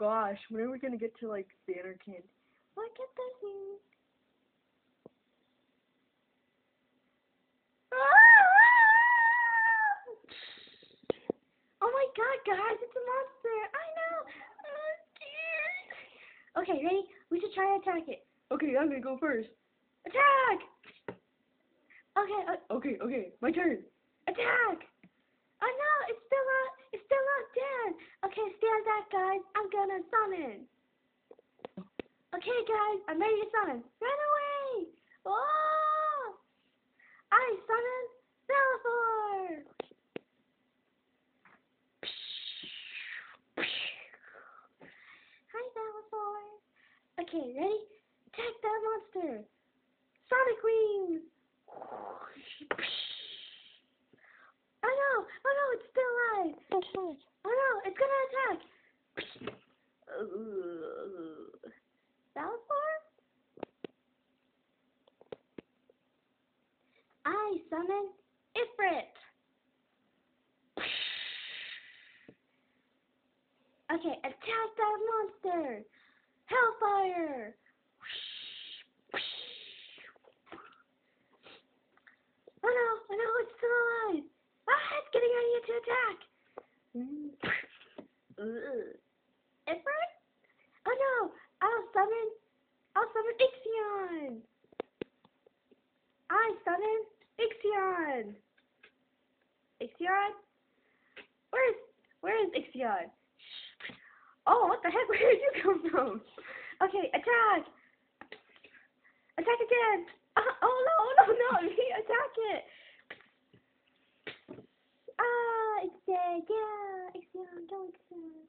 gosh, when are we gonna get to like Banner King? Look at the heat. Oh my god, guys, it's a monster. I know. Oh, dear. Okay, ready? We should try to attack it. Okay, I'm gonna go first. Attack! Okay, my turn. Attack! Oh no, it's still not dead. Okay, stand back, guys. I'm gonna summon. Okay, guys, I'm ready to summon. Run away! Oh! I summon Bellafor! Hi, Bellafor. Okay, ready? Attack that monster! Sonic Wings! Oh no, it's still alive. Oh no, it's gonna attack. Bellafor? I summon Ifrit. Okay, attack that monster. Hellfire. Oh no, it's still alive. Ah, it's getting ready to attack. Ifrit? Oh no, I'll summon Ixion. I summon Ixion. Ixion? Where is Ixion? Oh, what the heck? Where did you come from? Okay, attack! Attack again! Oh no! Attack it! Ah, it's dead. Yeah, Ixion, go Ixion.